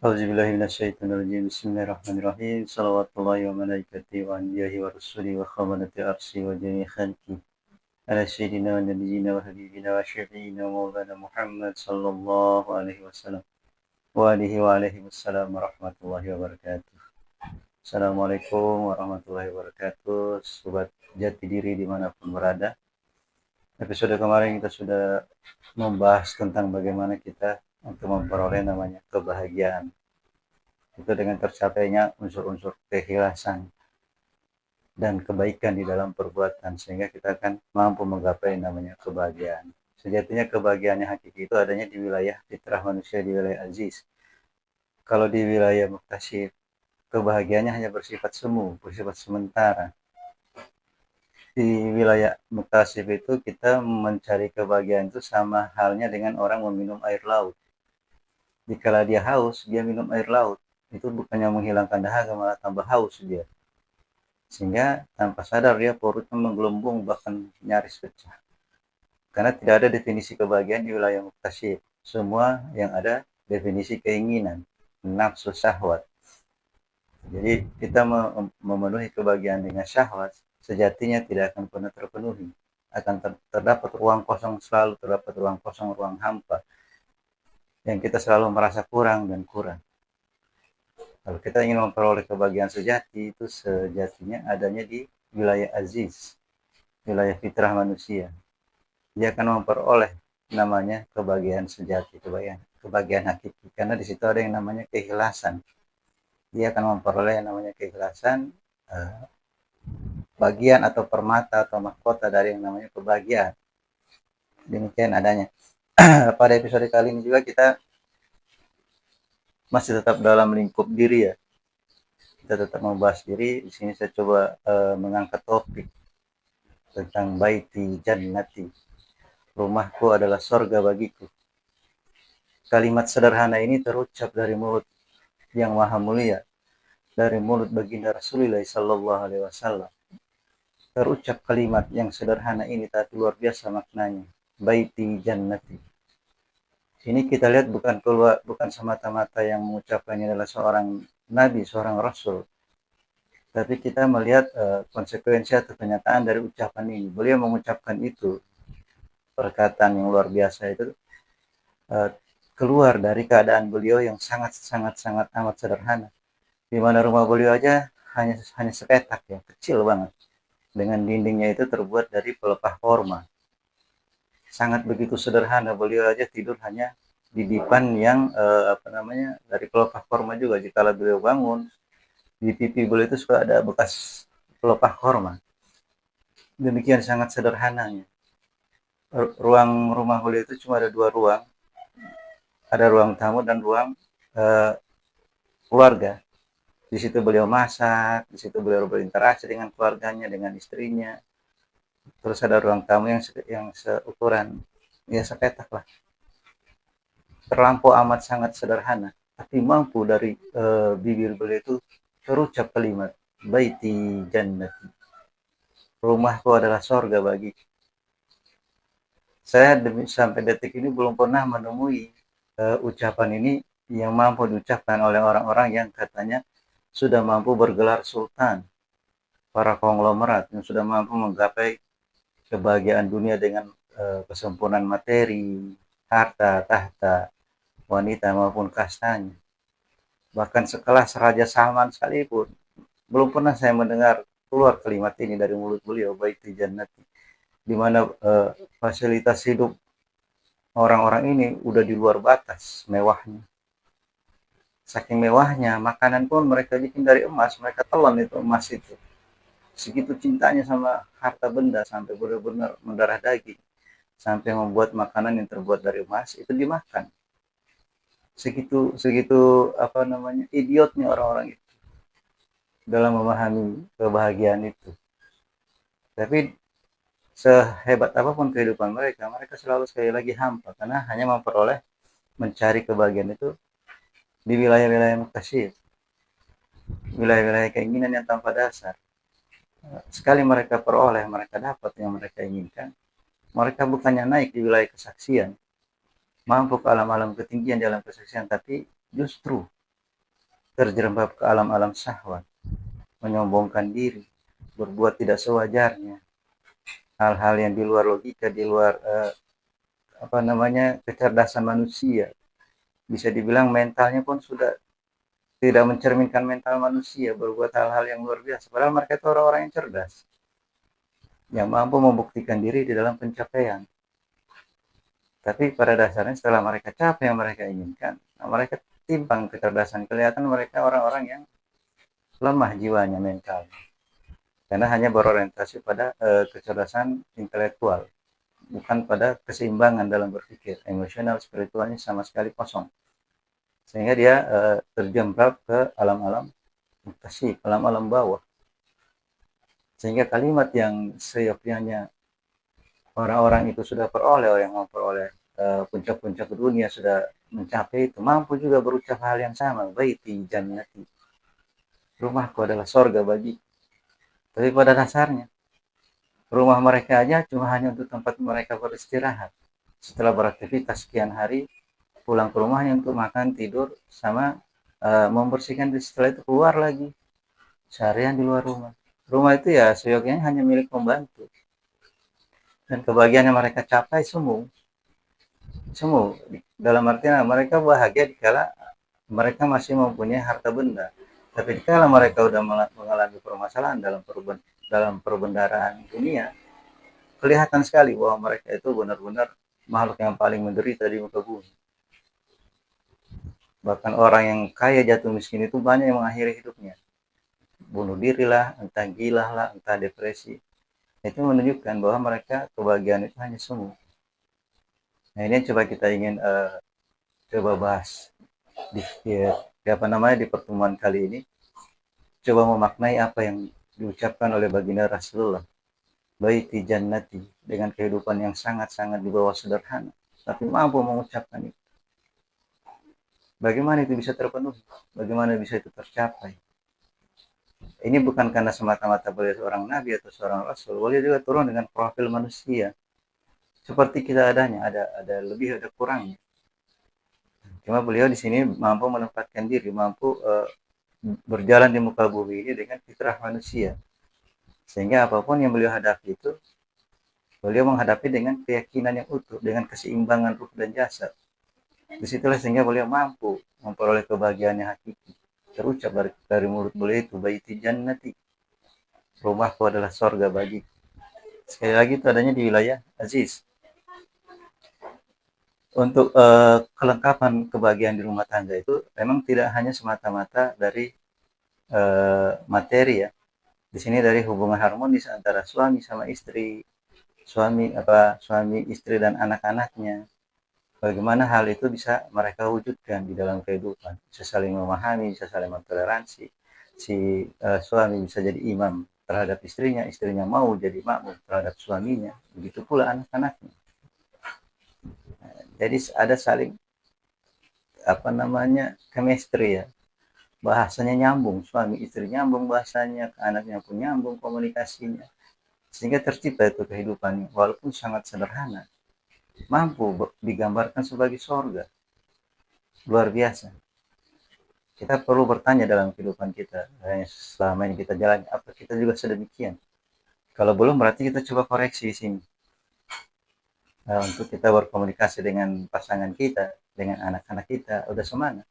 Auzubillahi minasyaitonirrajim. Bismillahirrahmanirrahim. Shalawatullahi wa malaikatihi wa anbiya'ihi wa rusulihi wa khamalati arsy wa jami'i khalqi. Ala sayyidina wa nabiyyina wa habibina wa syafi'ina wa maulana Muhammad sallallahu alaihi wasallam. Wa alihi wa alaihi wassalam warahmatullahi wabarakatuh. Assalamualaikum warahmatullahi wabarakatuh. Sobat jati diri dimanapun berada. Episode kemarin kita sudah membahas tentang bagaimana kita untuk memperoleh namanya kebahagiaan. Itu dengan tercapainya unsur-unsur keikhlasan dan kebaikan di dalam perbuatan, sehingga kita akan mampu menggapai namanya kebahagiaan. Sejatinya kebahagiaan yang hakiki itu adanya di wilayah fitrah manusia, di wilayah aziz. Kalau di wilayah muktasib, kebahagiaannya hanya bersifat semu, bersifat sementara. Di wilayah muktasib itu kita mencari kebahagiaan itu sama halnya dengan orang meminum air laut. Jika dia haus, dia minum air laut. Itu bukannya menghilangkan dahaga, malah tambah haus dia. Sehingga tanpa sadar dia perutnya menggelembung, bahkan nyaris pecah. Karena tidak ada definisi kebahagiaan di wilayah muktasib. Semua yang ada definisi keinginan, nafsu syahwat. Jadi kita memenuhi kebahagiaan dengan syahwat, sejatinya tidak akan pernah terpenuhi. Akan terdapat ruang kosong, selalu terdapat ruang kosong, ruang hampa, yang kita selalu merasa kurang dan kurang. Kalau kita ingin memperoleh kebahagiaan sejati, itu sejatinya adanya di wilayah aziz, wilayah fitrah manusia. Dia akan memperoleh namanya kebahagiaan sejati, kebahagiaan hakiki, karena di situ ada yang namanya keikhlasan. Dia akan memperoleh yang namanya keikhlasan, bagian atau permata atau mahkota dari yang namanya kebahagiaan. Demikian adanya. Pada episode kali ini juga kita masih tetap dalam lingkup diri ya. Kita tetap membahas diri. Di sini saya coba mengangkat topik tentang baiti jannati. Rumahku adalah sorga bagiku. Kalimat sederhana ini terucap dari mulut yang maha mulia, dari mulut baginda Rasulullah sallallahu alaihi wasallam. Terucap kalimat yang sederhana ini tapi luar biasa maknanya. Baiti jannati. Ini kita lihat bukan semata-mata yang mengucapkannya adalah seorang nabi, seorang rasul. Tapi kita melihat konsekuensi atau kenyataan dari ucapan ini. Beliau mengucapkan itu, perkataan yang luar biasa itu keluar dari keadaan beliau yang sangat amat sederhana. Di mana rumah beliau aja hanya sepetak ya, kecil banget. Dengan dindingnya itu terbuat dari pelepah korma. Sangat begitu sederhana, beliau aja tidur hanya di dipan yang dari pelepah korma juga. Jika beliau bangun, di pipi beliau itu suka ada bekas pelepah korma. Demikian sangat sederhananya. Ruang rumah beliau itu cuma ada 2 ruang. Ada ruang tamu dan ruang keluarga. Di situ beliau masak, di situ beliau berinteraksi dengan keluarganya, dengan istrinya. Terus ada ruang tamu yang seukuran, ya sepetak lah. Terlampau amat sangat sederhana, tapi mampu dari bibir beliau itu terucap kalimat baiti jannati. Rumahku adalah sorga bagi. Saya sampai detik ini belum pernah menemui ucapan ini yang mampu diucapkan oleh orang-orang yang katanya sudah mampu bergelar sultan, para konglomerat yang sudah mampu menggapai kebahagiaan dunia dengan kesempurnaan materi, harta, tahta, wanita maupun kastanya. Bahkan sekelas Raja Salman sekalipun belum pernah saya mendengar keluar kalimat ini dari mulut beliau, baiti jannati, di mana fasilitas hidup orang-orang ini udah di luar batas mewahnya. Saking mewahnya, makanan pun mereka bikin dari emas, mereka telan itu emas itu. Segitu cintanya sama harta benda sampai benar-benar mendarah daging, sampai membuat makanan yang terbuat dari emas itu dimakan. Segitu idiotnya orang-orang itu dalam memahami kebahagiaan itu. Tapi sehebat apapun kehidupan mereka, mereka selalu sekali lagi hampa, karena hanya memperoleh mencari kebahagiaan itu di wilayah-wilayah muktasib, wilayah-wilayah keinginan yang tanpa dasar. Sekali mereka peroleh, mereka dapat yang mereka inginkan, mereka bukannya naik di wilayah kesaksian, mampu ke alam-alam ketinggian dalam kesaksian, tapi justru terjerembab ke alam-alam syahwat, menyombongkan diri, berbuat tidak sewajarnya, hal-hal yang di luar logika, di luar kecerdasan manusia. Bisa dibilang mentalnya pun sudah tidak mencerminkan mental manusia, berbuat hal-hal yang luar biasa. Padahal mereka itu orang-orang yang cerdas, yang mampu membuktikan diri di dalam pencapaian. Tapi pada dasarnya setelah mereka capai yang mereka inginkan, mereka timpang kecerdasan. Kelihatan mereka orang-orang yang lemah jiwanya, mental. Karena hanya berorientasi pada kecerdasan intelektual, bukan pada keseimbangan dalam berpikir. Emosional, spiritualnya sama sekali kosong. Sehingga dia terjembrap ke alam-alam tasik, alam-alam bawah. Sehingga kalimat yang seyogyanya orang-orang itu sudah peroleh, yang memperoleh puncak-puncak dunia, sudah mencapai itu, mampu juga berucap hal yang sama, baiti jannati, rumahku adalah sorga bagi. Tapi pada dasarnya rumah mereka aja cuma hanya untuk tempat mereka beristirahat. Setelah beraktivitas sekian hari, pulang ke rumahnya untuk makan, tidur, sama membersihkan. Setelah itu keluar lagi seharian di luar rumah. Rumah itu ya seyogyanya hanya milik pembantu. Dan kebahagiaan yang mereka capai semu dalam artian mereka bahagia dikala mereka masih mempunyai harta benda. Tapi dikala mereka sudah mengalami permasalahan dalam perbendaharaan dunia, kelihatan sekali bahwa mereka itu benar-benar makhluk yang paling menderita di muka bumi. Bahkan orang yang kaya jatuh miskin itu banyak yang mengakhiri hidupnya, bunuh diri lah, entah gila lah, entah depresi. Itu menunjukkan bahwa mereka kebahagiaan itu hanya semu. Nah, ini yang coba kita ingin coba bahas di pertemuan kali ini. Coba memaknai apa yang diucapkan oleh baginda Rasulullah, baiti jannati, dengan kehidupan yang sangat-sangat di bawah sederhana, tapi mampu mengucapkan itu. Bagaimana itu bisa terpenuhi? Bagaimana bisa itu tercapai? Ini bukan karena semata-mata beliau seorang nabi atau seorang rasul. Beliau juga turun dengan profil manusia seperti kita adanya, ada lebih, ada kurangnya. Cuma beliau di sini mampu menempatkan diri, mampu berjalan di muka bumi ini dengan fitrah manusia. Sehingga apapun yang beliau hadapi itu, beliau menghadapi dengan keyakinan yang utuh, dengan keseimbangan ruh dan jasad. Disitulah sehingga beliau mampu memperoleh kebahagiaan yang hakiki. Terucap dari mulut beliau itu, baiti jannati, rumahku adalah sorga bagi. Sekali lagi itu adanya di wilayah Aziz. Untuk kelengkapan kebahagiaan di rumah tangga itu memang tidak hanya semata-mata dari materi ya. Di sini dari hubungan harmonis antara suami sama istri, suami istri dan anak-anaknya. Bagaimana hal itu bisa mereka wujudkan di dalam kehidupan, bisa saling memahami, bisa saling mentoleransi. Si suami bisa jadi imam terhadap istrinya, istrinya mau jadi makmum terhadap suaminya, begitu pula anak-anaknya. Jadi ada saling chemistry ya, bahasanya nyambung, suami istri nyambung bahasanya, anaknya pun nyambung komunikasinya, sehingga tercipta itu kehidupan walaupun sangat sederhana, mampu digambarkan sebagai sorga. Luar biasa. Kita perlu bertanya dalam kehidupan kita selama ini kita jalan, apa kita juga sedemikian? Kalau belum, berarti kita coba koreksi di sini. Untuk kita berkomunikasi dengan pasangan kita, dengan anak-anak kita, udah semana.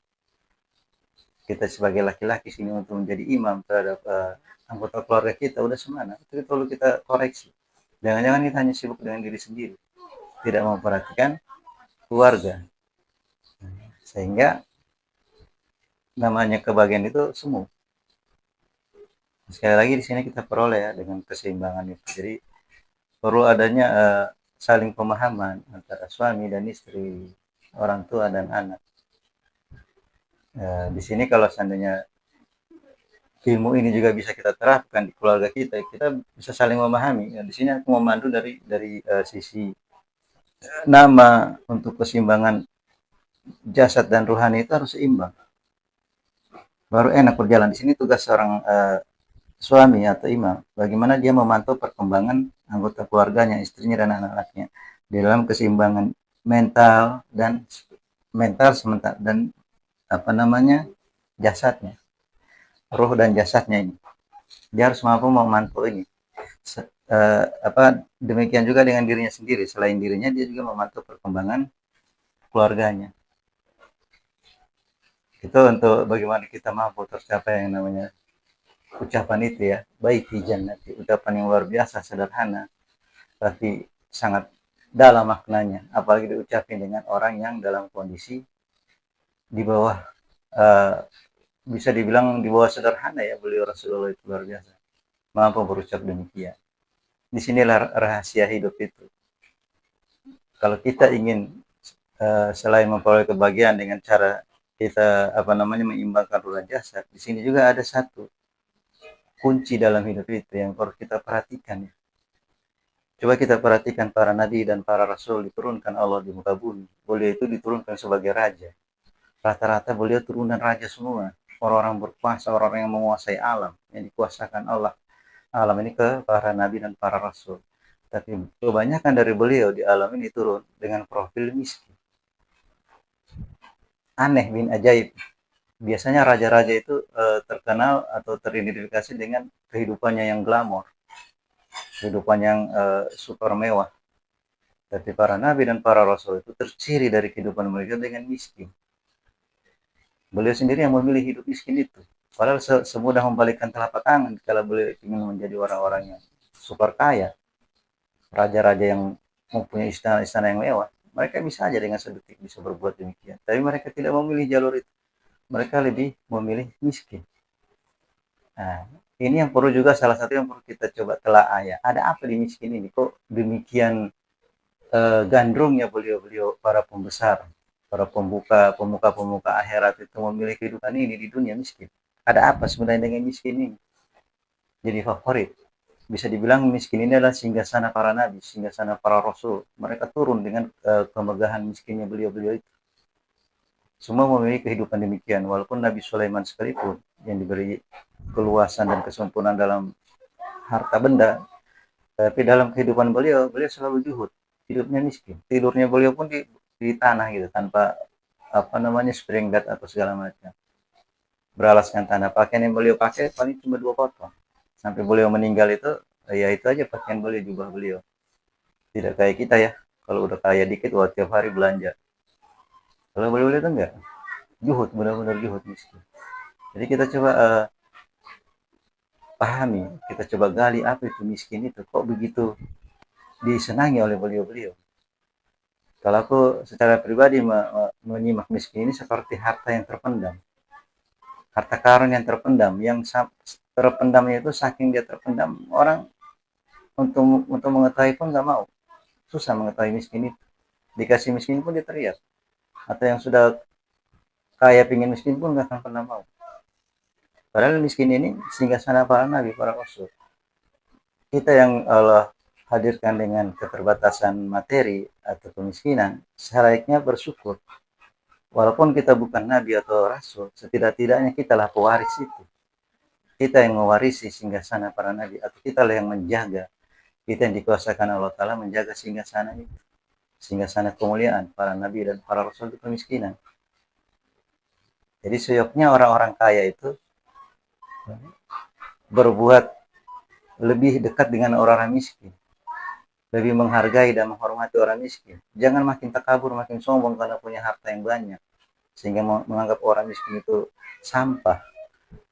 Kita sebagai laki-laki sini untuk menjadi imam terhadap anggota keluarga kita, udah semana. Itu perlu kita koreksi. Jangan-jangan kita hanya sibuk dengan diri sendiri, tidak memperhatikan keluarga. Sehingga namanya kebahagiaan itu semu. Sekali lagi di sini kita peroleh ya dengan keseimbangan itu. Jadi perlu adanya saling pemahaman antara suami dan istri, orang tua dan anak. Di sini kalau seandainya ilmu ini juga bisa kita terapkan di keluarga kita, kita bisa saling memahami. Di sini aku memandu dari sisi nama untuk keseimbangan jasad dan rohani itu harus seimbang. Baru enak berjalan. Di sini tugas seorang suami atau imam, bagaimana dia memantau perkembangan anggota keluarganya, istrinya dan anak-anaknya di dalam keseimbangan mental sementara dan jasadnya. roh dan jasadnya ini. Dia harus mampu memantau ini. Demikian juga dengan dirinya sendiri. Selain dirinya, dia juga memantau perkembangan keluarganya. Itu untuk bagaimana kita mampu tercapai yang namanya ucapan itu ya. Baik jannati, ucapan yang luar biasa, sederhana, tapi sangat dalam maknanya. Apalagi diucapin dengan orang yang dalam kondisi di bawah, uh, bisa dibilang di bawah sederhana ya. Beliau Rasulullah itu luar biasa mampu berucap demikian. Disinilah rahasia hidup itu. Kalau kita ingin selain memperoleh kebahagiaan dengan cara kita mengimbangkan ruang jasad, di sini juga ada satu kunci dalam hidup itu yang perlu kita perhatikan ya. Coba kita perhatikan para nabi dan para rasul diturunkan Allah di muka bumi. Beliau itu diturunkan sebagai raja. Rata-rata beliau turunan raja semua. Orang-orang berkuasa, orang-orang yang menguasai alam, yang dikuasakan Allah. Alam ini ke para nabi dan para rasul. Tapi kebanyakan dari beliau di alam ini turun dengan profil miskin. Aneh bin ajaib. Biasanya raja-raja itu terkenal atau teridentifikasi dengan kehidupannya yang glamor, kehidupan yang super mewah. Tapi para nabi dan para rasul itu terciri dari kehidupan mereka dengan miskin. Beliau sendiri yang memilih hidup miskin itu. Padahal semudah membalikkan telapak tangan kalau beliau ingin menjadi orang-orang yang super kaya, raja-raja yang mempunyai istana-istana yang mewah. Mereka bisa aja dengan sedetik bisa berbuat demikian. Tapi mereka tidak memilih jalur itu. Mereka lebih memilih miskin. Nah, ini yang perlu juga salah satu yang perlu kita coba telaah ya. Ada apa di miskin ini? Kok demikian gandrungnya beliau-beliau para pembesar, para pemuka akhirat itu memilih kehidupan ini di dunia miskin. Ada apa sebenarnya dengan miskin ini? Jadi favorit. Bisa dibilang miskin ini adalah singgasana para nabi, singgasana para rasul. Mereka turun dengan kemegahan miskinnya beliau-beliau itu. Semua memiliki kehidupan demikian. Walaupun Nabi Sulaiman sekalipun yang diberi keluasan dan kesempurnaan dalam harta benda, tapi dalam kehidupan beliau selalu juhud. Hidupnya miskin. Tidurnya beliau pun di tanah gitu, tanpa spring bed atau segala macam. Beralaskan tanah. Pakaian yang beliau pakai paling cuma 2 potong. Sampai beliau meninggal itu, ya itu aja pakaian beliau, jubah beliau. Tidak kayak kita ya. Kalau udah kaya dikit, tiap hari belanja. Kalau beliau itu enggak. Juhud, benar-benar juhud miskin. Jadi kita coba pahami, kita coba gali apa itu miskin itu. Kok begitu disenangi oleh beliau-beliau. Kalau aku secara pribadi menyimak miskin ini seperti harta yang terpendam. Harta karun yang terpendam, yang terpendamnya itu saking dia terpendam, orang untuk mengetahui pun nggak mau. Susah mengetahui miskin itu. Dikasih miskin pun dia teriak. Atau yang sudah kaya pingin miskin pun nggak akan pernah mau. Padahal miskin ini singgasana para nabi, para rasul. Kita yang Allah hadirkan dengan keterbatasan materi atau kemiskinan, selayaknya bersyukur. Walaupun kita bukan nabi atau rasul, setidak-tidaknya kita lah pewaris itu. Kita yang mewarisi singgasana para nabi, atau kita lah yang menjaga. Kita yang dikuasakan Allah Ta'ala menjaga singgasana itu. Singgasana kemuliaan para nabi dan para rasul itu kemiskinan. Jadi seyoknya orang-orang kaya itu berbuat lebih dekat dengan orang-orang miskin. Lebih menghargai dan menghormati orang miskin. Jangan makin takabur, makin sombong karena punya harta yang banyak. Sehingga menganggap orang miskin itu sampah.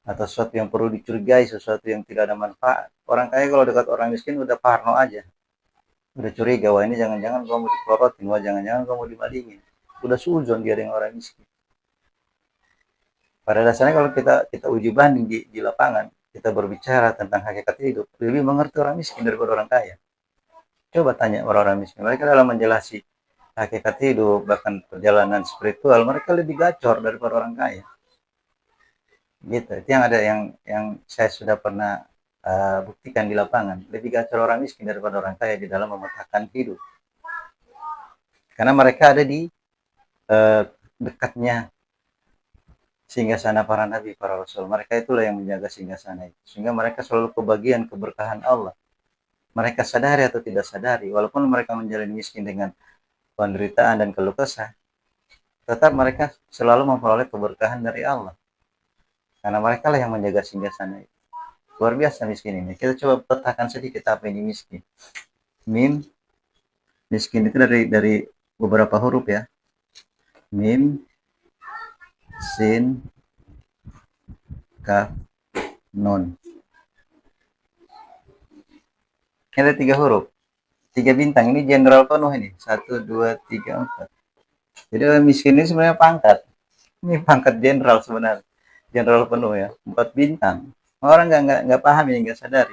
Atau sesuatu yang perlu dicurigai, sesuatu yang tidak ada manfaat. Orang kaya kalau dekat orang miskin udah parno aja. Udah curiga, wah ini jangan-jangan kamu dipelorotin, wah jangan-jangan kamu dimalingin. Udah suzon dia dengan orang miskin. Pada dasarnya kalau kita uji banding di lapangan, kita berbicara tentang hakikat hidup, lebih mengerti orang miskin daripada orang kaya. Coba tanya orang-orang miskin, mereka dalam menjelaskan hakikat hidup, bahkan perjalanan spiritual, mereka lebih gacor daripada orang kaya. Gitu, itu yang ada yang saya sudah pernah buktikan di lapangan. Lebih gacor orang miskin daripada orang kaya di dalam memetakan hidup. Karena mereka ada di dekatnya singgasana para nabi, para rasul. Mereka itulah yang menjaga singgasana itu. Sehingga mereka selalu kebagian keberkahan Allah. Mereka sadari atau tidak sadari, walaupun mereka menjalani miskin dengan penderitaan dan keluh kesah, tetap mereka selalu memperoleh keberkahan dari Allah. Karena mereka lah yang menjaga singgasana itu. Luar biasa miskin ini. Kita coba petakan sedikit apa ini miskin. Mim, miskin itu dari beberapa huruf ya. Mim, sin, kaf, nun. Ini ada 3 huruf. 3 bintang. Ini jenderal penuh ini. 1, 2, 3, 4. Jadi miskin ini sebenarnya pangkat. Ini pangkat jenderal sebenarnya. Jenderal penuh ya. 4 bintang. Orang nggak paham ya, nggak sadari.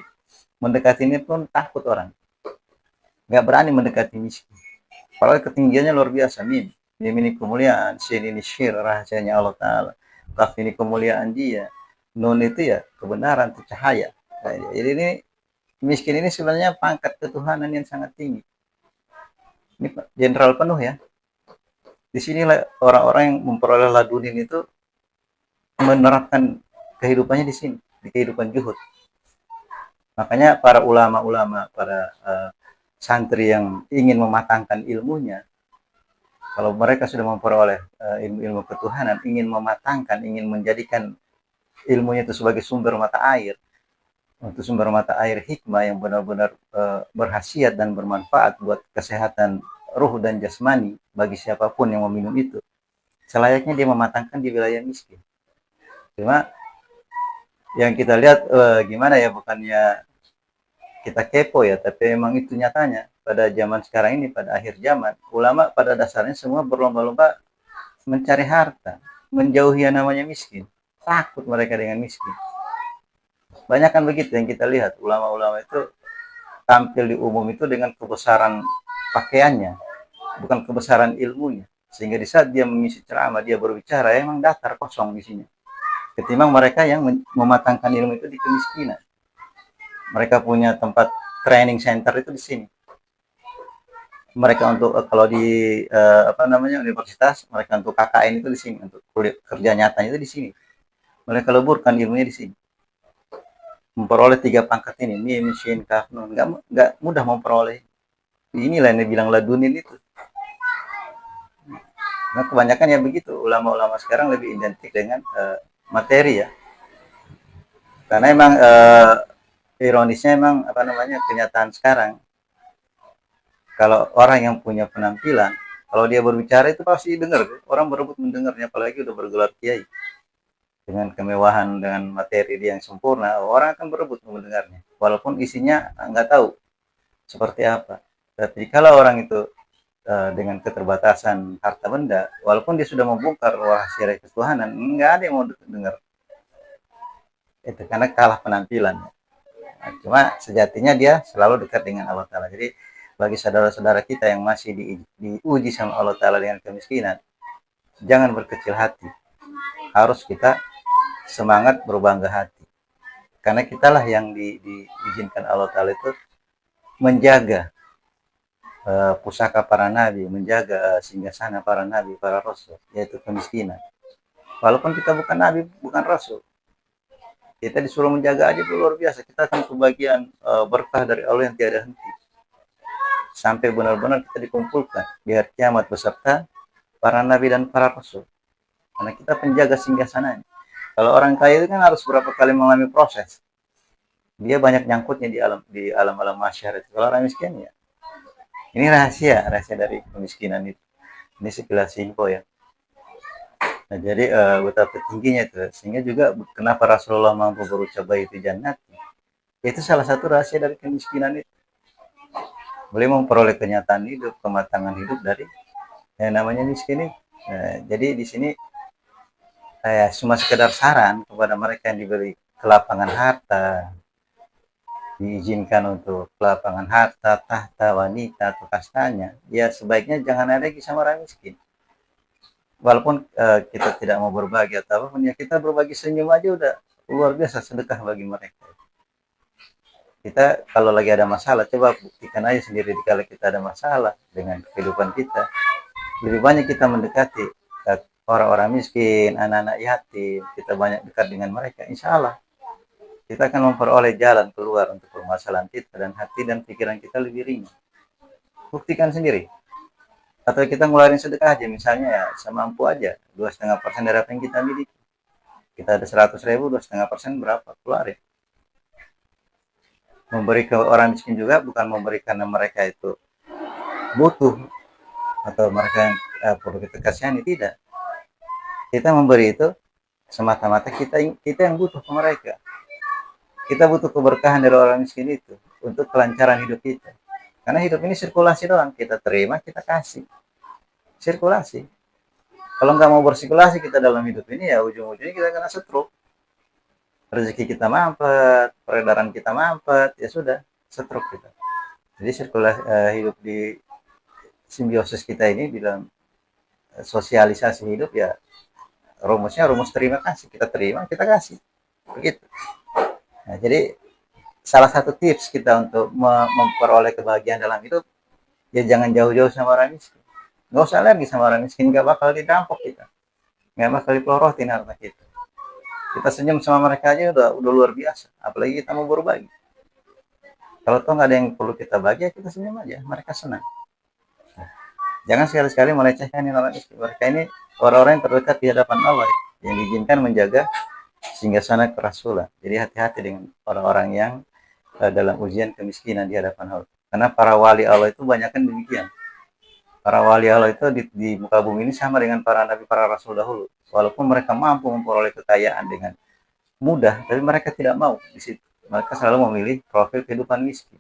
Mendekati ini pun takut orang. Nggak berani mendekati miskin. Padahal ketinggiannya luar biasa. Mim. Mim ini kemuliaan. Sin ini syir. Rahasianya Allah Ta'ala. Kaf ini kemuliaan dia. Nun itu ya kebenaran, itu cahaya. Nah, jadi ini miskin ini sebenarnya pangkat ketuhanan yang sangat tinggi. Ini jenderal penuh ya. Di sinilah orang-orang yang memperoleh ladunin itu menerapkan kehidupannya di sini, di kehidupan juhud. Makanya para ulama-ulama, para santri yang ingin mematangkan ilmunya, kalau mereka sudah memperoleh ilmu-ilmu ketuhanan, ingin mematangkan, ingin menjadikan ilmunya itu sebagai sumber mata air, untuk sumber mata air hikmah yang benar-benar berhasiat dan bermanfaat buat kesehatan ruh dan jasmani bagi siapapun yang meminum itu. Selayaknya dia mematangkan di wilayah miskin. Cuma yang kita lihat gimana ya, bukannya kita kepo ya, tapi memang itu nyatanya pada zaman sekarang ini, pada akhir zaman, ulama pada dasarnya semua berlomba-lomba mencari harta, menjauhi yang namanya miskin. Takut mereka dengan miskin. Banyak kan begitu yang kita lihat, ulama-ulama itu tampil di umum itu dengan kebesaran pakaiannya, bukan kebesaran ilmunya. Sehingga di saat dia mengisi ceramah, dia berbicara, emang datar kosong di sini. Ketimbang mereka yang mematangkan ilmu itu di kemiskinan. Mereka punya tempat training center itu di sini. Mereka untuk kalau di universitas, mereka untuk KKN itu di sini, untuk kerja nyatanya itu di sini. Mereka leburkan ilmunya di sini. Memperoleh 3 pangkat ini, mim, shin, kaf, nun, nggak mudah memperoleh. Inilah yang dibilang ladunin itu. Nah, kebanyakan ya begitu. Ulama-ulama sekarang lebih identik dengan materi ya. Karena emang ironisnya emang kenyataan sekarang, kalau orang yang punya penampilan, kalau dia berbicara itu pasti dengar, orang berebut mendengarnya, apalagi udah bergelar kiai dengan kemewahan, dengan materi dia yang sempurna, orang akan berebut mendengarnya walaupun isinya nggak tahu seperti apa. Tapi kalau orang itu dengan keterbatasan harta benda, walaupun dia sudah membongkar rahasia ketuhanan, nggak ada yang mau dengar itu karena kalah penampilannya. Nah, cuma sejatinya dia selalu dekat dengan Allah Ta'ala. Jadi bagi saudara-saudara kita yang masih diuji sama Allah Ta'ala dengan kemiskinan, jangan berkecil hati. Harus kita semangat berbangga hati. Karena kitalah yang diizinkan Allah Ta'ala itu menjaga pusaka para nabi, menjaga singgasana para nabi, para rasul, yaitu kemiskinan. Walaupun kita bukan nabi, bukan rasul, kita disuruh menjaga aja itu luar biasa. Kita akan kebagian berkah dari Allah yang tiada henti. Sampai benar-benar kita dikumpulkan di hari kiamat beserta para nabi dan para rasul. Karena kita penjaga singgasananya. Kalau orang kaya itu kan harus berapa kali mengalami proses. Dia banyak nyangkutnya di alam masyarakat. Kalau orang miskin ya. Ini rahasia dari kemiskinan itu. Ini sekilas info ya. Nah, jadi betapa tingginya itu, sehingga juga kenapa Rasulullah mampu berucap baitu jannat, itu salah satu rahasia dari kemiskinan itu. Boleh memperoleh kenyataan hidup, kematangan hidup dari yang namanya miskin itu. Nah, jadi di sini saya cuma sekedar saran kepada mereka yang diberi kelapangan harta, diizinkan untuk kelapangan harta, tahta, wanita, atau kastanya, ya sebaiknya jangan ada lagi sama orang miskin. Walaupun kita tidak mau berbagi atau apapun, ya kita berbagi senyum aja udah luar biasa sedekah bagi mereka. Kita kalau lagi ada masalah, coba buktikan aja sendiri kalau kita ada masalah dengan kehidupan kita. Lebih banyak kita mendekati orang-orang miskin, anak-anak yatim, kita banyak dekat dengan mereka, insya Allah kita akan memperoleh jalan keluar untuk permasalahan kita, dan hati dan pikiran kita lebih ringan. Buktikan sendiri. Atau kita ngeluarin sedekah aja, misalnya ya semampu aja, 2,5% dari apa yang kita miliki. Kita ada 100.000, 2,5% berapa keluar ya. Memberi ke orang miskin juga bukan memberi karena mereka itu butuh atau mereka yang perlu kita kasihani, tidak. Kita memberi itu semata-mata kita yang butuh ke mereka. Kita butuh keberkahan dari orang miskin itu untuk kelancaran hidup kita. Karena hidup ini sirkulasi doang, kita terima, kita kasih. Sirkulasi. Kalau nggak mau bersirkulasi kita dalam hidup ini, ya ujung-ujungnya kita kena stroke. Rezeki kita mampet, peredaran kita mampet, ya sudah, stroke kita. Jadi sirkulasi hidup di simbiosis kita ini di dalam sosialisasi hidup, ya rumusnya rumus terima kasih. Kita terima, kita kasih. Begitu. Nah, jadi salah satu tips kita untuk memperoleh kebahagiaan dalam hidup, ya jangan jauh-jauh sama orang miskin. Nggak usah lagi sama orang miskin, nggak bakal dirampok kita. Nggak bakal dipelorotin harta kita. Kita senyum sama mereka aja udah luar biasa. Apalagi kita mau berbagi. Kalau toh nggak ada yang perlu kita bagi, ya kita senyum aja. Mereka senang. Nah, jangan sekali-sekali melecehkan orang miskin. Mereka ini orang-orang yang terdekat di hadapan Allah, yang diizinkan menjaga singgasana kerasulan. Jadi hati-hati dengan orang-orang yang dalam ujian kemiskinan di hadapan Allah. Karena para wali Allah itu banyak kan demikian. Para wali Allah itu di muka bumi ini sama dengan para nabi, para rasul dahulu. Walaupun mereka mampu memperoleh kekayaan dengan mudah, tapi mereka tidak mau di situ. Mereka selalu memilih profil kehidupan miskin.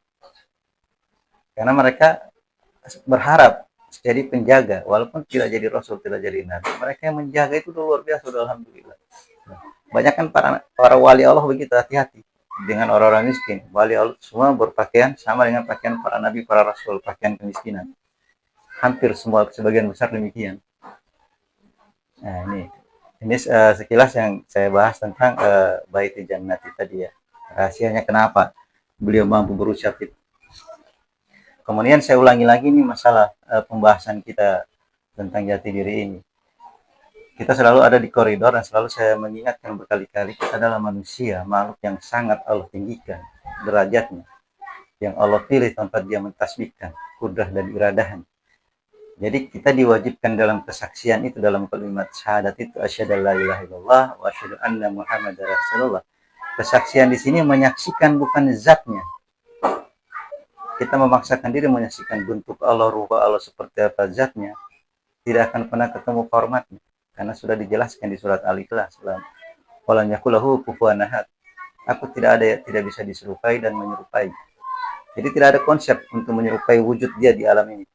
Karena mereka berharap jadi penjaga, walaupun tidak jadi rasul, tidak jadi nabi. Mereka yang menjaga itu luar biasa, alhamdulillah. Banyak kan para wali Allah begitu, hati-hati dengan orang-orang miskin. Wali Allah semua berpakaian sama dengan pakaian para nabi, para rasul, pakaian kemiskinan. Hampir semua, sebagian besar demikian. Nah, ini sekilas yang saya bahas tentang Baiti Jannati tadi ya. Rahasianya kenapa beliau mampu berucap itu. Kemudian saya ulangi lagi nih masalah pembahasan kita tentang jati diri ini. Kita selalu ada di koridor dan selalu saya mengingatkan berkali-kali, kita adalah manusia, makhluk yang sangat Allah tinggikan derajatnya. Yang Allah pilih tanpa dia mentasbihkan kudrah dan iradahnya. Jadi kita diwajibkan dalam kesaksian itu, dalam kalimat syahadat itu, asyhadu alla ilaha illallah wa asyhadu anna muhammadar rasulullah. Kesaksian di sini menyaksikan bukan zatnya. Kita memaksakan diri menyaksikan bentuk Allah, ruh Allah seperti apa zatnya, tidak akan pernah ketemu formatnya. Karena sudah dijelaskan di surat Al-Ikhlas, walam yakul lahu kufuwan ahad. Aku tidak ada, tidak bisa diserupai dan menyerupai. Jadi tidak ada konsep untuk menyerupai wujud dia di alam ini.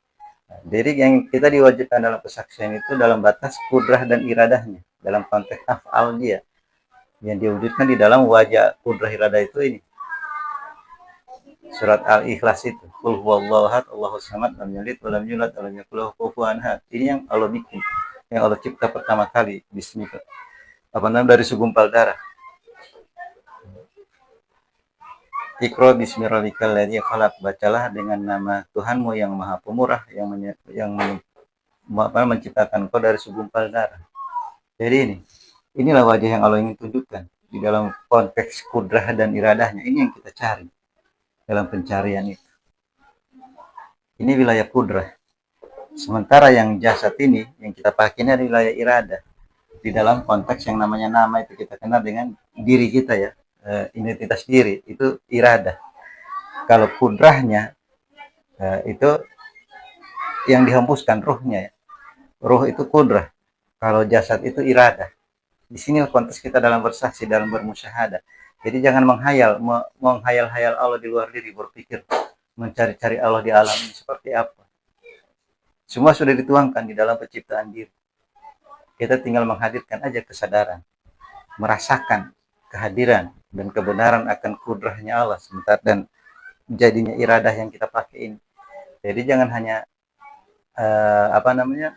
Jadi yang kita diwajibkan dalam kesaksian itu dalam batas kudrah dan iradahnya, dalam konteks af'al dia yang diwujudkan di dalam wajah kudrah iradah itu ini. Surat Al-Ikhlas itu, qul huwallahu ahad, Allahus samad, lam yalid wa lam yulad wa lam yakul lahu kufuwan ahad. Ini yang Allah bikin, yang Allah cipta pertama kali bismillah. Dari segumpal darah. Iqra bismi rabbikal ladzi khalaq, bacalah dengan nama Tuhanmu yang Maha Pemurah, yang menciptakan kau dari segumpal darah. Jadi inilah wajah yang Allah ingin tunjukkan di dalam konteks kudrah dan iradahnya. Ini yang kita cari dalam pencarian itu. Ini wilayah kudrah. Sementara yang jasad ini yang kita pakai ini adalah wilayah iradah. Di dalam konteks yang namanya nama itu kita kenal dengan diri kita ya. Identitas diri itu iradah. Kalau kudrahnya itu yang dihembuskan ruhnya ya. Ruh itu kudrah. Kalau jasad itu iradah. Di sini konteks kita dalam bersaksi, dalam bermusyahadah. Jadi jangan menghayal-hayal Allah di luar diri, berpikir mencari-cari Allah di alam ini seperti apa. Semua sudah dituangkan di dalam penciptaan diri. Kita tinggal menghadirkan aja kesadaran, merasakan kehadiran dan kebenaran akan kudrahnya Allah sebentar dan jadinya iradah yang kita pakai ini. Jadi jangan hanya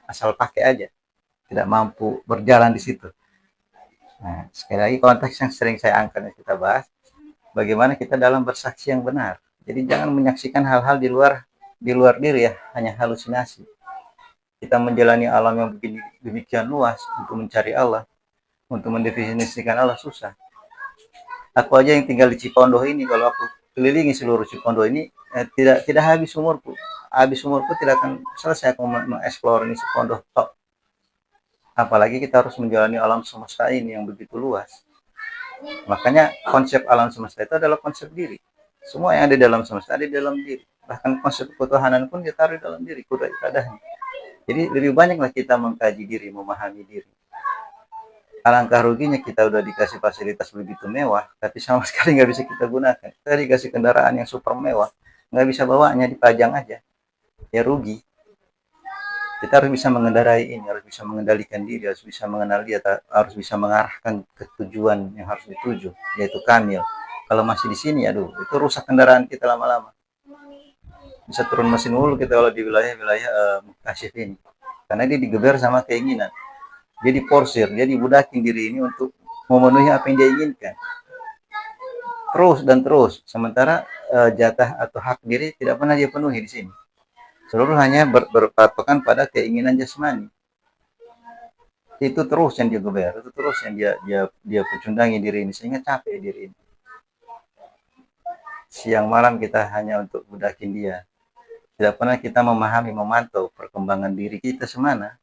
asal pakai aja, tidak mampu berjalan di situ. Nah, sekali lagi konteks yang sering saya angkat dan kita bahas, bagaimana kita dalam bersaksi yang benar. Jadi jangan menyaksikan hal-hal di luar diri ya, hanya halusinasi. Kita menjalani alam yang begini demikian luas untuk mencari Allah, untuk mendefinisikan Allah susah. Aku aja yang tinggal di Cipondoh ini, kalau aku kelilingi seluruh Cipondoh ini, tidak habis umurku. Habis umurku tidak akan selesai aku mengeksplor ini Cipondoh tok. Apalagi kita harus menjalani alam semesta ini yang begitu luas. Makanya konsep alam semesta itu adalah konsep diri. Semua yang ada di dalam semesta ada di dalam diri. Bahkan konsep ketuhanan pun ditaruh di dalam diri, kudrat iradahnya. Jadi lebih banyaklah kita mengkaji diri, memahami diri. Alangkah ruginya kita udah dikasih fasilitas begitu mewah, tapi sama sekali nggak bisa kita gunakan. Kita dikasih kendaraan yang super mewah, nggak bisa bawanya, dipajang aja. Ya rugi. Kita harus bisa mengendarai ini, harus bisa mengendalikan diri, harus bisa mengenal dia, harus bisa mengarahkan ke tujuan yang harus dituju, yaitu kamil. Kalau masih di sini, aduh, itu rusak kendaraan kita lama-lama. Bisa turun mesin dulu kita kalau di wilayah-wilayah Mukasyif ini. Karena dia digeber sama keinginan. Dia diporsir, dia dibudakin diri ini untuk memenuhi apa yang dia inginkan. Terus dan terus. Sementara jatah atau hak diri tidak pernah dia penuhi di sini. Seluruh hanya berpatokan pada keinginan jasmani. Itu terus yang dia geber, itu terus yang dia pecundangi diri ini sehingga capek diri ini. Siang malam kita hanya untuk budakin dia. Tidak pernah kita memahami, memantau perkembangan diri kita semana.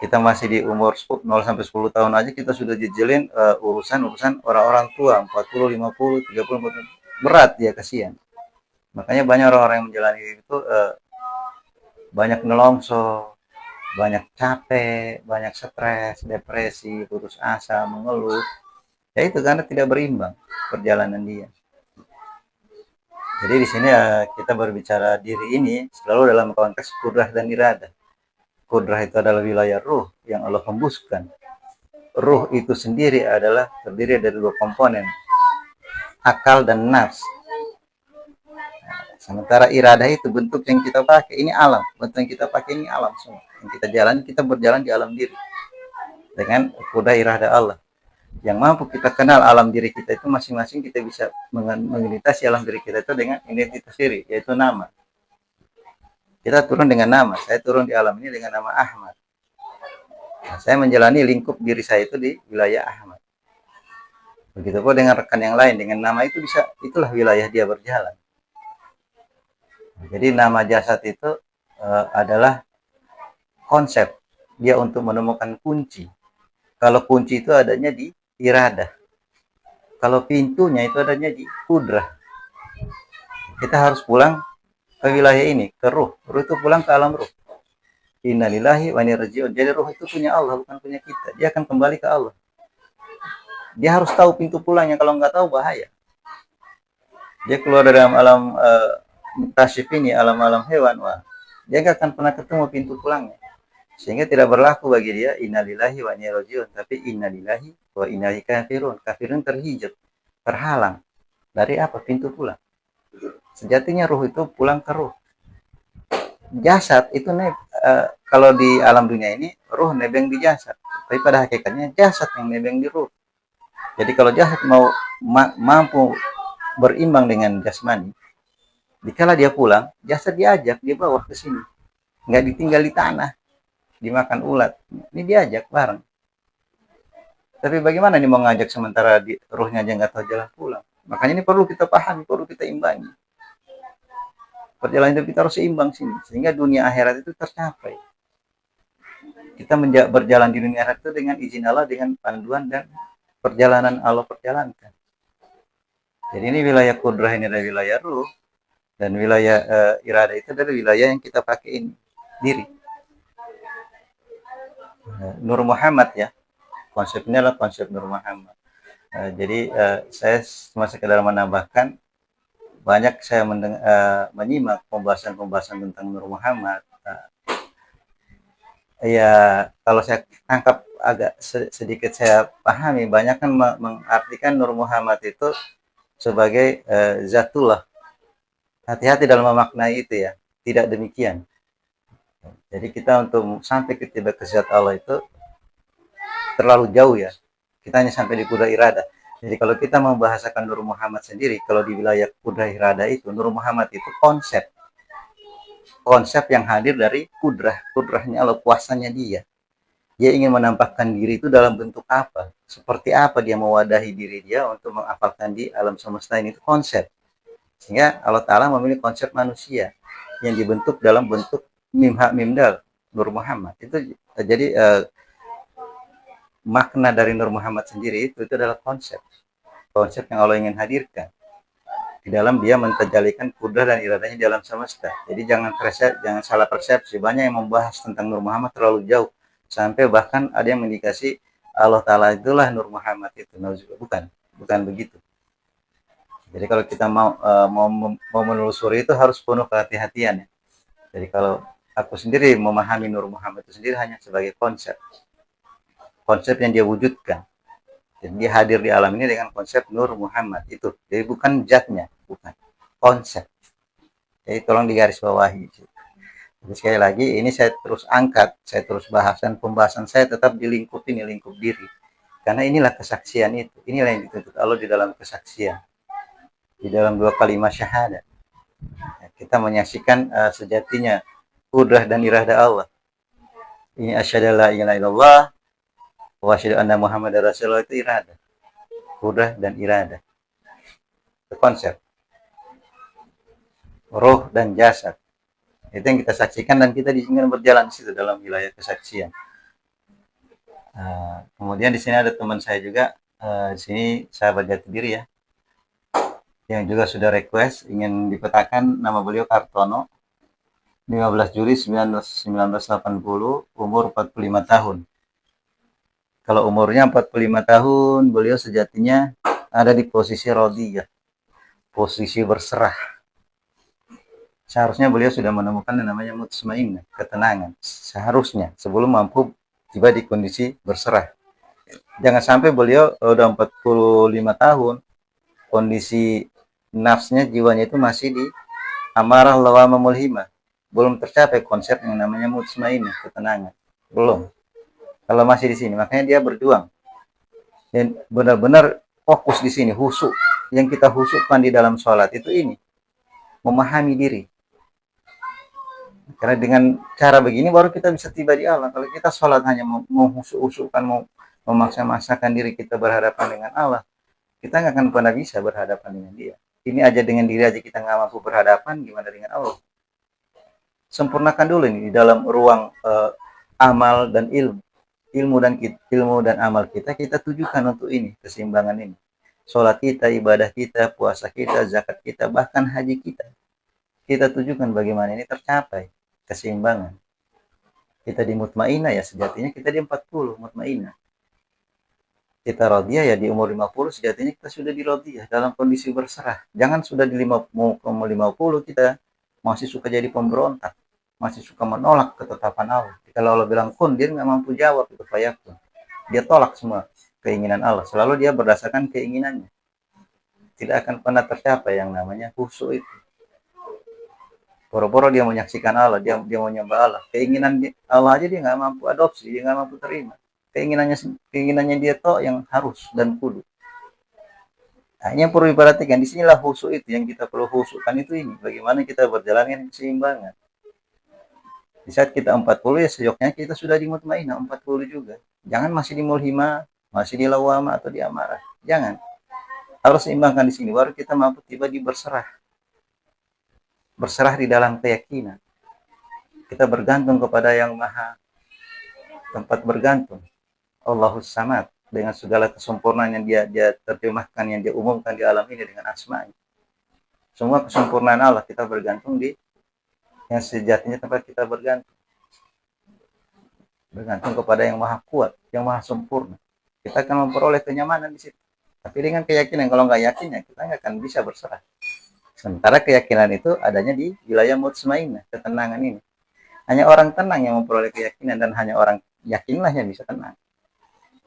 Kita masih di umur 0 sampai 10 tahun aja kita sudah jejelin urusan-urusan orang-orang tua 40, 50, 30, 40. Berat dia, kasihan. Makanya banyak orang-orang yang menjalani itu banyak nelongso, banyak capek, banyak stres, depresi, putus asa, mengeluh. Ya itu karena tidak berimbang perjalanan dia. Jadi di sini kita berbicara diri ini selalu dalam konteks kudrah dan iradah. Kudrah itu adalah wilayah ruh yang Allah hembuskan. Ruh itu sendiri adalah terdiri dari dua komponen, akal dan nafs. Sementara iradah itu bentuk yang kita pakai, ini alam. Bentuk yang kita pakai ini alam semua. Yang kita jalani, kita berjalan di alam diri. Dengan kudrah iradah Allah. Yang mampu kita kenal alam diri kita itu masing-masing kita bisa mengelintasi alam diri kita itu dengan identitas diri, yaitu nama. Kita turun dengan nama. Saya turun di alam ini dengan nama Ahmad. Nah, saya menjalani lingkup diri saya itu di wilayah Ahmad. Begitu pun dengan rekan yang lain, dengan nama itu bisa, itulah wilayah dia berjalan. Jadi nama jasad itu adalah konsep dia untuk menemukan kunci. Kalau kunci itu adanya di iradah. Kalau pintunya itu adanya di kudrah. Kita harus pulang ke wilayah ini, ke ruh. Ruh itu pulang ke alam ruh. Innalillahi wa inna ilaihi raji'un. Jadi ruh itu punya Allah, bukan punya kita. Dia akan kembali ke Allah. Dia harus tahu pintu pulangnya. Kalau nggak tahu, bahaya. Dia keluar dari alam tasyif ini, alam-alam hewan. Wah, dia nggak akan pernah ketemu pintu pulangnya. Sehingga tidak berlaku bagi dia innalillahi wa inna ilaihi raji'un. Tapi innalillahi wa inna ilaihi kafirun. Kafirun terhijab, terhalang. Dari apa? Pintu pulang. Sejatinya ruh itu pulang ke ruh. Jasad itu kalau di alam dunia ini ruh nebeng di jasad, tapi pada hakikatnya jasad yang nebeng di ruh. Jadi kalau jasad mau mampu berimbang dengan jasmani, dikala dia pulang, jasad diajak, dia bawa ke sini, nggak ditinggal di tanah, dimakan ulat, ini diajak bareng. Tapi bagaimana nih mau ngajak sementara ruhnya aja nggak tahu jalan pulang? Makanya ini perlu kita pahami, perlu kita imbangi. Perjalanan hidup kita harus seimbang sini, sehingga dunia akhirat itu tercapai. Kita berjalan di dunia akhirat itu dengan izin Allah, dengan panduan dan perjalanan Allah perjalankan. Jadi ini wilayah kudrah, ini adalah wilayah ruh, dan wilayah iradah itu adalah wilayah yang kita pakai ini, diri. Nur Muhammad ya, konsepnya adalah konsep Nur Muhammad. Jadi saya cuma sekedar menambahkan, banyak saya menyimak pembahasan-pembahasan tentang Nur Muhammad. Ya, kalau saya tangkap agak sedikit saya pahami, banyak kan mengartikan Nur Muhammad itu sebagai zatullah. Hati-hati dalam memaknai itu ya, tidak demikian. Jadi kita untuk sampai ke zat Allah itu terlalu jauh ya. Kita hanya sampai di kudrah iradah. Jadi kalau kita membahasakan Nur Muhammad sendiri, kalau di wilayah kudrah iradah itu, Nur Muhammad itu konsep yang hadir dari kudrahnya Allah, kuasanya dia. Dia ingin menampakkan diri itu dalam bentuk apa, seperti apa dia mewadahi diri dia untuk menghafalkan di alam semesta ini, itu konsep. Sehingga Allah Ta'ala memilih konsep manusia yang dibentuk dalam bentuk mim hak mim dal, Nur Muhammad. Itu jadi makna dari Nur Muhammad sendiri itu adalah konsep yang Allah ingin hadirkan di dalam dia mentajalikan kudrat dan iradanya di alam semesta. Jadi jangan salah persepsi. Banyak yang membahas tentang Nur Muhammad terlalu jauh sampai bahkan ada yang mendikasi Allah Ta'ala itulah Nur Muhammad itu. Bukan begitu. Jadi kalau kita mau menelusuri itu harus penuh kehati-hatian ya. Jadi kalau aku sendiri memahami Nur Muhammad itu sendiri hanya sebagai konsep yang dia wujudkan. Jadi dia hadir di alam ini dengan konsep Nur Muhammad itu. Jadi bukan zatnya, bukan konsep. Jadi tolong digarisbawahi. Jadi sekali lagi ini saya terus angkat, saya terus bahas, dan pembahasan saya tetap di lingkup diri. Karena inilah kesaksian itu. Inilah yang dituntut Allah di dalam kesaksian. Di dalam 2 kalimat syahadat. Kita menyaksikan sejatinya kudrah dan iradah Allah. Ini asyhadu alla ilaha illallah wa asyhadu anna Muhammadar Rasulullah, itu iradah. Kudrah dan iradah. Itu konsep. Roh dan jasad. Itu yang kita saksikan dan kita diizinkan berjalan di situ dalam wilayah kesaksian. Kemudian di sini ada teman saya juga, di sini sahabat jati diri ya, yang juga sudah request ingin dipetakan nama beliau Kartono, 15 Juli 1980, umur 45 tahun. Kalau umurnya 45 tahun, beliau sejatinya ada di posisi radiyah, posisi berserah. Seharusnya beliau sudah menemukan yang namanya mutmainnah, ketenangan. Seharusnya sebelum mampu tiba di kondisi berserah. Jangan sampai beliau udah 45 tahun, kondisi nafsnya, jiwanya itu masih di amarah lawamah mulhimah. Belum tercapai konsep yang namanya mutmainnah, ketenangan. Belum. Kalau masih di sini, makanya dia berjuang. Dan benar-benar fokus di sini, khusyuk. Yang kita khusyukkan di dalam sholat itu ini. Memahami diri. Karena dengan cara begini baru kita bisa tiba di Allah. Kalau kita sholat hanya mau khusyuk-khusyukkan, mau memaksa-maksakan diri kita berhadapan dengan Allah, kita nggak akan pernah bisa berhadapan dengan dia. Ini aja dengan diri aja kita nggak mampu berhadapan, gimana dengan Allah? Sempurnakan dulu ini di dalam ruang amal dan ilmu dan amal kita tujukan untuk ini, keseimbangan ini. Sholat kita, ibadah kita, puasa kita, zakat kita, bahkan haji kita tujukan bagaimana ini tercapai keseimbangan. Kita di mutmainnah ya, sejatinya kita di 40 mutmainnah. Kita radiyah ya di umur 50, sejatinya kita sudah di radiyah dalam kondisi berserah. Jangan sudah di 50 kita masih suka jadi pemberontak, masih suka menolak ketetapan Allah. Kalau Allah bilang kun, dia nggak mampu jawab itu fayakun. Dia tolak semua keinginan Allah. Selalu dia berdasarkan keinginannya. Tidak akan pernah tercapai yang namanya khusyuk itu. Boro-boro dia menyaksikan Allah, dia mau nyembah Allah. Keinginan Allah aja dia nggak mampu adopsi, dia nggak mampu terima. Keinginannya dia toh yang harus dan kudu. Nah, ini yang perlu diperhatikan. Di sinilah khusyuk itu yang kita perlu khusyukkan itu ini. Bagaimana kita berjalan dengan keseimbangan. Di saat kita 40 ya sejoknya kita sudah di mutmainnah 40 juga. Jangan masih di mulhimah, masih di lawamah atau di amarah. Jangan. Harus seimbangkan di sini baru kita mampu tiba di berserah. Berserah di dalam keyakinan. Kita bergantung kepada yang maha tempat bergantung. Allahus Samad, dengan segala kesempurnaan yang dia terjemahkan, yang dia umumkan di alam ini dengan asma'nya. Semua kesempurnaan Allah kita bergantung di yang sejatinya tempat kita bergantung. Bergantung kepada yang maha kuat, yang maha sempurna. Kita akan memperoleh kenyamanan di situ. Tapi dengan keyakinan, kalau nggak yakin ya kita nggak akan bisa berserah. Sementara keyakinan itu adanya di wilayah mutmainnah, ketenangan ini. Hanya orang tenang yang memperoleh keyakinan dan hanya orang yakinlah yang bisa tenang.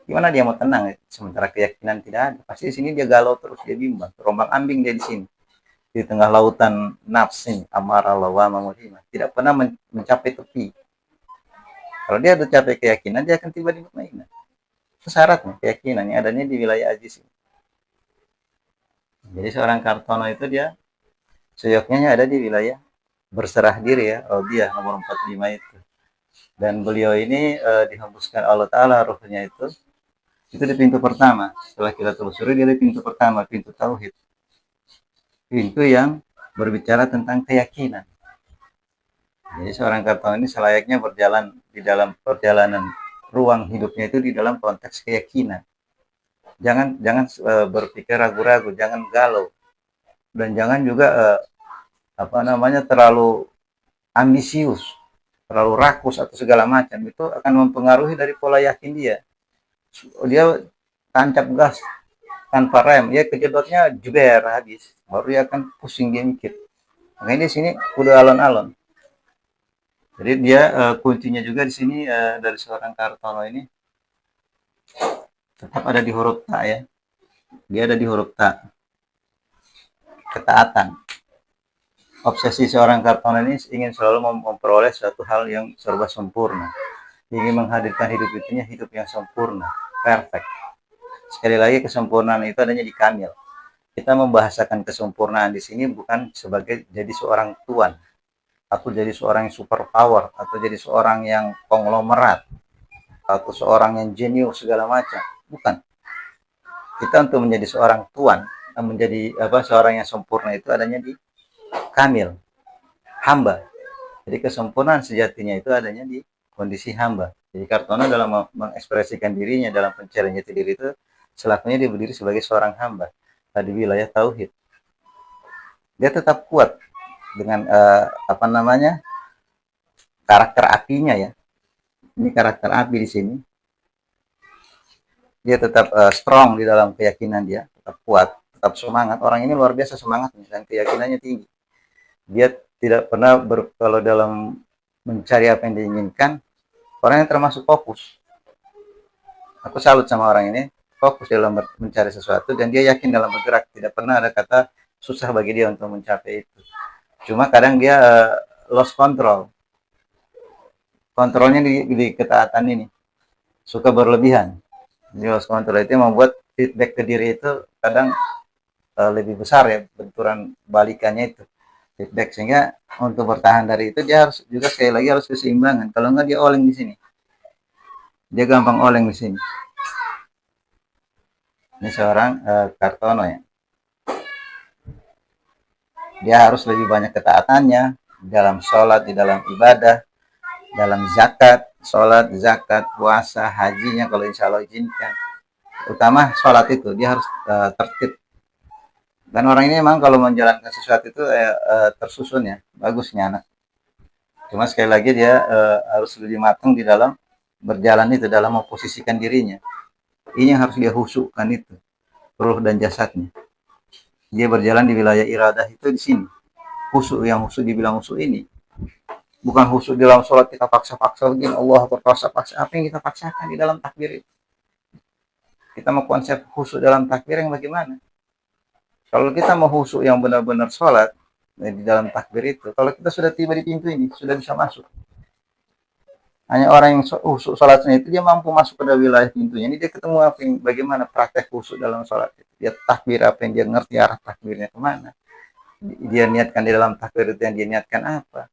Gimana dia mau tenang sementara keyakinan tidak ada? Pasti di sini dia galau terus, dia bimbang, terombang-ambing dia di sini. Di tengah lautan nafs ini, amarah lawamah mulhimah, tidak pernah mencapai tepi. Kalau dia sudah capai keyakinan, dia akan tiba di mutmainnah. Itu syaratnya, keyakinan yang adanya di wilayah ajiz ini. Jadi seorang Kartono itu dia seyoknya ada di wilayah berserah diri ya, radiyah nomor 45 itu. Dan beliau ini dihembuskan Allah Ta'ala ruhnya itu di pintu pertama. Setelah kita telusuri dia di pintu pertama, pintu tauhid. Pintu yang berbicara tentang keyakinan. Jadi seorang Kartona ini selayaknya berjalan di dalam perjalanan ruang hidupnya itu di dalam konteks keyakinan. Jangan berpikir ragu-ragu, jangan galau, dan jangan juga terlalu ambisius, terlalu rakus atau segala macam. Itu akan mempengaruhi dari pola yakin dia. Dia tancap gas tanpa rem, ya kejedotnya jeber habis, baru dia akan pusing, dia mikir. Makanya di sini udah alon-alon. Jadi dia kuncinya juga di sini dari seorang Kartono ini tetap ada di huruf ta ya. Dia ada di huruf ta. Ketaatan. Obsesi seorang Kartono ini ingin selalu memperoleh suatu hal yang serba sempurna. Ingin menghadirkan hidup itunya hidup yang sempurna, perfect. Sekali lagi, kesempurnaan itu adanya di kamil. Kita membahasakan kesempurnaan di sini bukan sebagai jadi seorang tuan, atau jadi seorang yang super power, atau jadi seorang yang konglomerat, atau seorang yang jenius segala macam. Bukan. Kita untuk menjadi seorang tuan, menjadi seorang yang sempurna itu adanya di kamil, hamba. Jadi kesempurnaan sejatinya itu adanya di kondisi hamba. Jadi Kartono dalam mengekspresikan dirinya dalam pencarian jati diri itu selakunya dia berdiri sebagai seorang hamba di wilayah tauhid. Dia tetap kuat dengan karakter apinya ya. Ini karakter api di sini. Dia tetap strong di dalam keyakinan dia, tetap kuat, tetap semangat. Orang ini luar biasa semangatnya dan keyakinannya tinggi. Dia tidak pernah kalau dalam mencari apa yang diinginkan, orang yang termasuk fokus. Aku salut sama orang ini, fokus dalam mencari sesuatu dan dia yakin dalam bergerak. Tidak pernah ada kata susah bagi dia untuk mencapai itu. Cuma kadang dia lost control. Kontrolnya di ketaatan ini. Suka berlebihan. Di lost control itu membuat feedback ke diri itu kadang lebih besar ya, benturan balikannya itu. Feedback, sehingga untuk bertahan dari itu dia harus juga sekali lagi harus keseimbangan. Kalau enggak dia oleng di sini. Dia gampang oleng di sini. Ini seorang Kartono ya. Dia harus lebih banyak ketaatannya dalam sholat, di dalam ibadah, dalam zakat, sholat, zakat, puasa, hajinya kalau insya Allah izinkan. Utama sholat itu, dia harus tertib. Dan orang ini memang kalau menjalankan sesuatu itu tersusun ya, bagusnya anak. Cuma sekali lagi dia harus lebih matang di dalam berjalan itu, dalam memposisikan dirinya. Ini yang harus dia husukkan itu, ruh dan jasadnya. Dia berjalan di wilayah iradah itu di sini. Husuk, yang husuk dibilang husuk ini. Bukan husuk di dalam sholat kita paksa-paksa begini, Allah paksa. Apa yang kita paksakan di dalam takbir itu? Kita mau konsep husuk dalam takbir yang bagaimana? Kalau kita mau husuk yang benar-benar sholat di dalam takbir itu, kalau kita sudah tiba di pintu ini, sudah bisa masuk. Hanya orang yang husuk sholatnya itu dia mampu masuk pada wilayah pintunya. Ini dia ketemu apa yang bagaimana praktek husuk dalam sholat itu. Dia takbir apa yang dia ngerti arah takbirnya kemana. Dia niatkan di dalam takbir itu yang dia niatkan apa.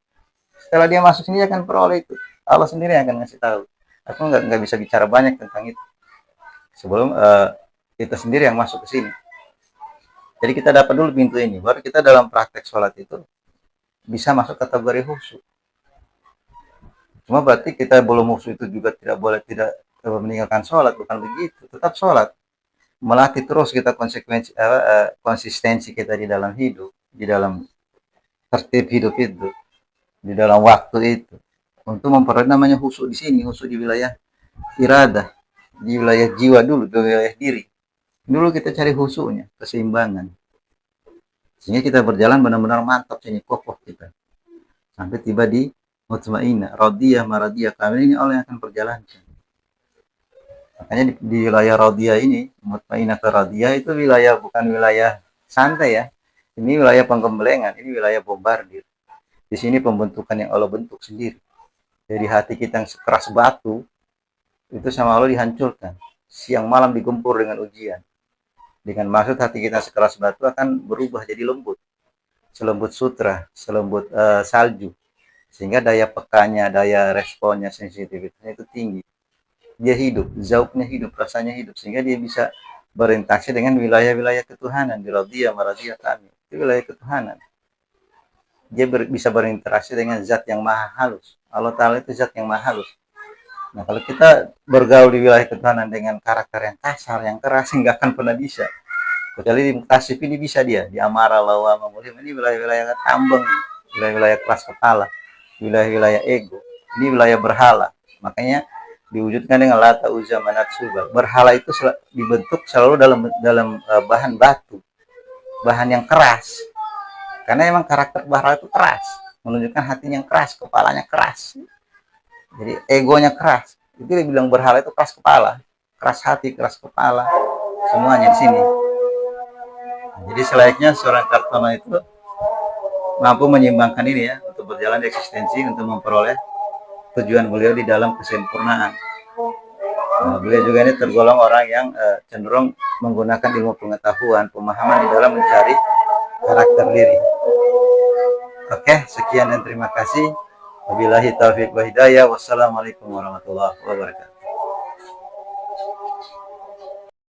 Setelah dia masuk sini dia akan peroleh itu. Allah sendiri yang akan ngasih tahu. Aku nggak bisa bicara banyak tentang itu. Sebelum kita sendiri yang masuk ke sini. Jadi kita dapat dulu pintu ini, baru kita dalam praktek sholat itu bisa masuk kategori khusyuk. Cuma berarti kita belum khusyuk itu juga tidak boleh tidak meninggalkan sholat, bukan begitu. Tetap sholat, melatih terus kita konsistensi kita di dalam hidup, di dalam tertib hidup itu, di dalam waktu itu, untuk memperoleh namanya khusyuk di sini, khusyuk di wilayah iradah, di wilayah jiwa dulu, di wilayah diri. Dulu kita cari khusyuknya, keseimbangan. Sehingga kita berjalan benar-benar mantap, sini kokoh kita. Sampai tiba di mutmainah, radiyah, maradiyah. Kami ini Allah yang akan berjalankan. Makanya di wilayah radiyah ini, mutmainah ke radiyah itu wilayah bukan wilayah santai ya. Ini wilayah penggemblengan, ini wilayah bombardir. Di sini pembentukan yang Allah bentuk sendiri. Jadi hati kita yang sekeras batu, itu sama Allah dihancurkan. Siang malam digempur dengan ujian. Dengan maksud hati kita sekeras batu akan berubah jadi lembut. Selembut sutra, selembut salju. Sehingga daya pekanya, daya responnya, sensitivitasnya itu tinggi. Dia hidup, zauknya hidup, rasanya hidup. Sehingga dia bisa berinteraksi dengan wilayah-wilayah ketuhanan. Di radiyah, maradiyah kami. Itu wilayah ketuhanan. dia bisa berinteraksi dengan zat yang maha halus. Allah Ta'ala itu zat yang maha halus. Nah, kalau kita bergaul di wilayah ketuhanan dengan karakter yang kasar, yang keras, nggak akan pernah bisa. Kecuali di Muktasif ini bisa dia, di Amara, Lawama, Mulim, ini wilayah-wilayah tambeng, wilayah-wilayah keras kepala, wilayah-wilayah ego, ini wilayah berhala. Makanya diwujudkan dengan Lata, Uzza, Manat, Subal. Berhala itu dibentuk selalu dalam bahan batu, bahan yang keras. Karena emang karakter berhala itu keras, menunjukkan hatinya yang keras, kepalanya keras. Jadi egonya keras. Itu dibilang berhala itu keras kepala, keras hati, keras kepala, semuanya di sini. Jadi selayaknya seorang Kartono itu mampu menyimbangkan ini ya, untuk berjalan di eksistensi, untuk memperoleh tujuan beliau di dalam kesempurnaan. Nah, beliau juga ini tergolong orang yang cenderung menggunakan ilmu pengetahuan, pemahaman di dalam mencari karakter diri. Oke, sekian dan terima kasih. Wabillahi taufiq wa hidayah. Wassalamualaikum warahmatullahi wabarakatuh.